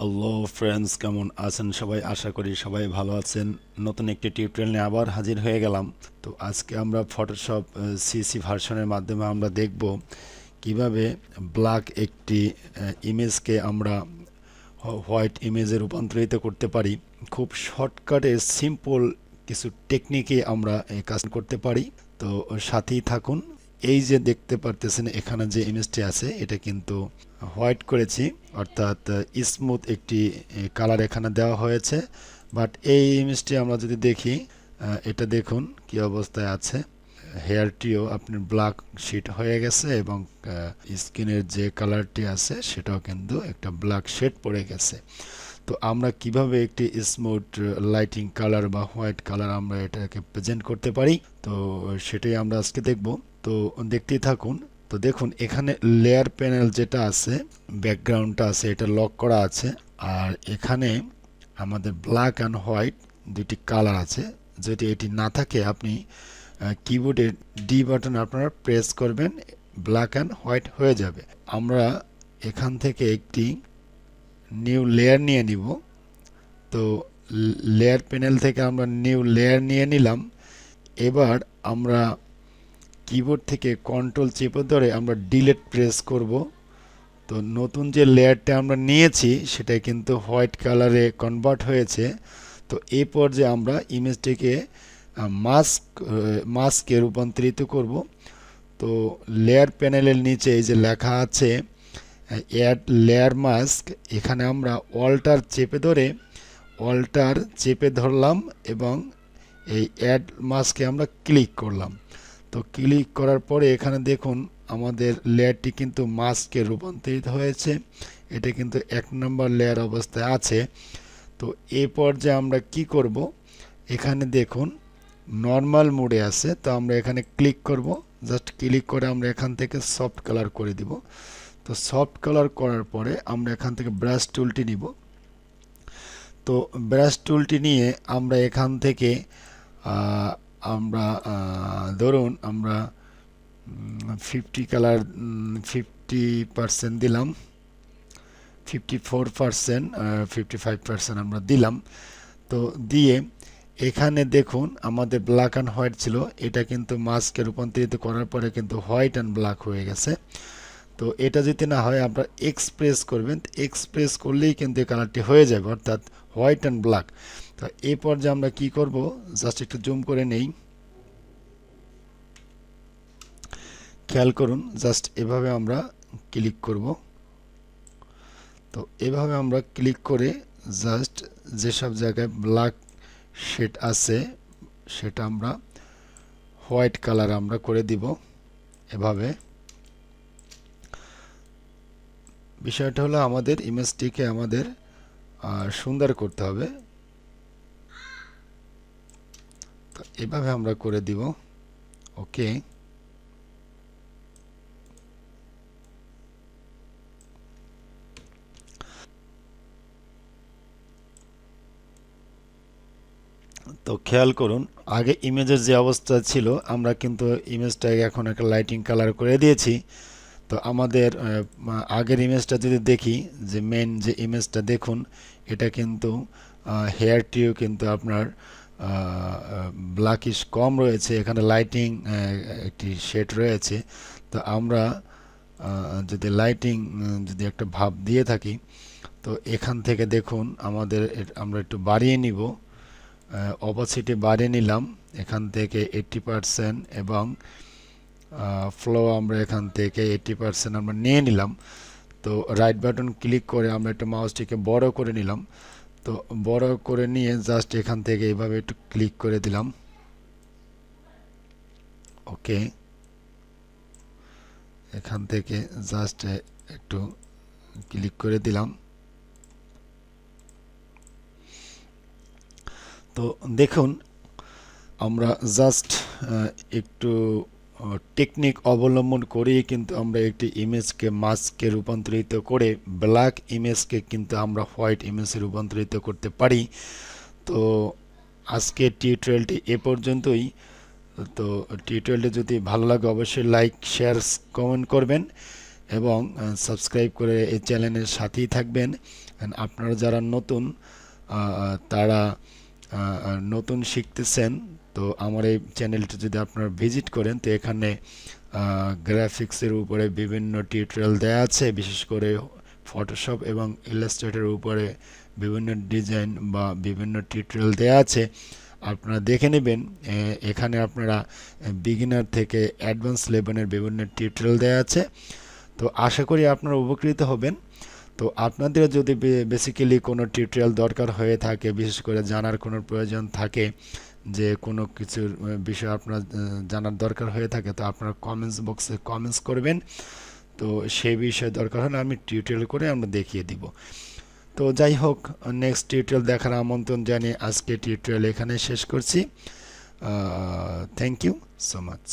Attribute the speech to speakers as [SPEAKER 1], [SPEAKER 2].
[SPEAKER 1] Hello friends, কেমন আছেন সবাই? আশা করি সবাই ভালো আছেন। নতুন একটি টিউটোরিয়াল নিয়ে আবার হাজির হয়ে গেলাম। তো আজকে আমরা ফটোশপ সিসি ভার্সনের মাধ্যমে আমরা দেখব কিভাবে ব্ল্যাক একটি ইমেজকে আমরা হোয়াইট ইমেজে রূপান্তরিত করতে পারি। খুব শর্টকাটে সিম্পল কিছু টেকনিকে আমরা এই কাজ করতে পারি। তো সাথেই থাকুন। এই যে দেখতে পারতেছেন এখানে যে ইমেজটি আছে এটা কিন্তু হোয়াইট করেছি, অর্থাৎ স্মুথ একটি কালার এখানে দেওয়া হয়েছে। বাট এই ইমেজটি আমরা যদি দেখি, এটা দেখুন কি অবস্থায় আছে। হেয়ারটিও আপনার ব্ল্যাক শিট হয়ে গেছে এবং স্কিনের যে কালারটি আছে সেটাও কিন্তু একটা ব্ল্যাক শেড পড়ে গেছে। তো আমরা কিভাবে একটি স্মুথ লাইটিং কালার বা হোয়াইট কালার আমরা এটাকে প্রেজেন্ট করতে পারি, তো সেটাই আমরা আজকে দেখব। তো দেখতেই থাকুন। তো দেখুন এখানে লেয়ার প্যানেল যেটা আছে, ব্যাকগ্রাউন্ডটা আছে, এটা লক করা আছে। আর এখানে আমাদের ব্ল্যাক অ্যান্ড হোয়াইট দুটি কালার আছে। যদি এটি না থাকে আপনি কিবোর্ডে ডি বাটন আপনারা প্রেস করবেন, ব্ল্যাক অ্যান্ড হোয়াইট হয়ে যাবে। আমরা এখান থেকে একটি নিউ লেয়ার নিয়ে নিব। তো লেয়ার প্যানেল থেকে আমরা নিউ লেয়ার নিয়ে নিলাম। এবার আমরা কিবোর্ড থেকে কন্ট্রোল চেপে ধরে আমরা ডিলিট প্রেস করব। তো নতুন যে লেয়ারটা আমরা নিয়েছি সেটা কিন্তু হোয়াইট কালারে কনভার্ট হয়েছে। তো এই পর্যায়ে আমরা ইমেজটিকে মাস্কে রূপান্তরিত করব। তো লেয়ার প্যানেলের নিচে এই যে লেখা আছে অ্যাড লেয়ার মাস্ক, এখানে আমরা অল্টার চেপে ধরলাম এবং এই অ্যাড মাস্কে আমরা ক্লিক করলাম। তো ক্লিক করার পরে এখানে দেখুন আমাদের লেয়ারটি কিন্তু মাস্কে রূপান্তরিত হয়েছে। এটা কিন্তু 1 নম্বর লেয়ার অবস্থায় আছে। তো এই পর্যায়ে আমরা কি করব, এখানে দেখুন নর্মাল মোডে আছে। তো আমরা এখানে ক্লিক করব, জাস্ট ক্লিক করে আমরা এখান থেকে সফট কালার করে দিব। তো সফট কালার করার পরে আমরা এখান থেকে ব্রাশ টুলটি নিব। তো ব্রাশ টুলটি নিয়ে আমরা এখান থেকে আমরা ধরুন আমরা 50 কালার 50% দিলাম, 54%, 55% আমরা দিলাম। তো দিয়ে এখানে দেখুন আমাদের ব্ল্যাক অ্যান্ড হোয়াইট ছিল, এটা কিন্তু মাস্কে রূপান্তরিত করার পরে কিন্তু হোয়াইট অ্যান্ড ব্ল্যাক হয়ে গেছে। তো এটা যদি না হয় আপনারা এক্সপ্রেস করবেন, এক্সপ্রেস করলেই কিন্তু এই কালারটি হয়ে যাবে, অর্থাৎ হোয়াইট অ্যান্ড ব্ল্যাক। তো এই পর্যায়ে আমরা কি করব, জাস্ট একটু জুম করে নেই, খেয়াল করুন। জাস্ট এভাবে আমরা ক্লিক করব। তো এভাবে আমরা ক্লিক করে জাস্ট যেসব জায়গায় ব্ল্যাক শেড আছে সেটা আমরা হোয়াইট কালার আমরা করে দিব এভাবে। বিষয়টা হলো আমাদের ইমেজটিকে আমাদের সুন্দর করতে হবে। তো এভাবে আমরা করে দিব। ওকে, তো খেয়াল করুন আগে ইমেজের যে অবস্থা ছিল আমরা কিন্তু ইমেজটাকে এখন একটা লাইটিং কালার করে দিয়েছি। তো আমাদের আগের ইমেজটা যদি দেখি, যে মেন যে ইমেজটা দেখুন, এটা কিন্তু হেয়ারটিও কিন্তু আপনার ব্ল্যাকিশ কম রয়েছে, এখানে লাইটিং একটি শেড রয়েছে। তো আমরা যদি লাইটিং যদি একটা ভাব দিয়ে থাকি, তো এখান থেকে দেখুন আমাদের আমরা একটু বাড়িয়ে নিব, অপাসিটি বাড়িয়ে নিলাম এখান থেকে 80% এবং ফ্লো আমরা এখান থেকে 80% আমরা নিয়ে নিলাম। তো রাইট বাটন ক্লিক করে আমরা একটু মাউসটিকে বড় করে নিলাম। তো বড় করে নিয়ে জাস্ট এখান থেকে এইভাবে একটু ক্লিক করে দিলাম। ওকে, এখান থেকে জাস্ট একটু ক্লিক করে দিলাম। তো দেখুন আমরা জাস্ট একটু টেকনিক অবলম্বন করেই কিন্তু আমরা একটি ইমেজকে মাস্কে রূপান্তরিত করে ব্ল্যাক ইমেজকে কিন্তু আমরা হোয়াইট ইমেজে রূপান্তরিত করতে পারি। তো আজকের টিউটোরিয়ালটি এ পর্যন্তই। তো টিউটোরিয়ালটি যদি ভালো লাগে অবশ্যই লাইক, শেয়ার, কমেন্ট করবেন এবং সাবস্ক্রাইব করে এই চ্যানেলের সাথেই থাকবেন। আপনারা যারা নতুন তারা নতুন শিখতেছেন, তো আমার এই চ্যানেলটি যদি আপনারা ভিজিট করেন, তো এখানে গ্রাফিক্সের উপরে বিভিন্ন টিউটোরিয়াল দেওয়া আছে, বিশেষ করে ফটোশপ এবং ইলাস্ট্রেটরের উপরে বিভিন্ন ডিজাইন বা বিভিন্ন টিউটোরিয়াল দেওয়া আছে, আপনারা দেখে নেবেন। এখানে আপনারা বিগিনার থেকে অ্যাডভান্স লেভেলের বিভিন্ন টিউটোরিয়াল দেওয়া আছে। তো আশা করি আপনারা উপকৃত হবেন। তো আপনাদের যদি বেসিক্যালি কোনো টিউটোরিয়াল দরকার হয়ে থাকে, বিশেষ করে জানার কোনো প্রয়োজন থাকে, যে কোনো কিছুর বিষয় আপনার জানার দরকার হয়ে থাকে, তো আপনারা কমেন্টস বক্সে কমেন্টস করবেন। তো সেই বিষয়ে দরকার হলে আমি টিউটোরিয়াল করে আমরা দেখিয়ে দিব। তো যাই হোক, নেক্সট টিউটোরিয়াল দেখার আমন্ত্রণ জানিয়ে আজকে টিউটোরিয়াল এখানে শেষ করছি। Thank you so much.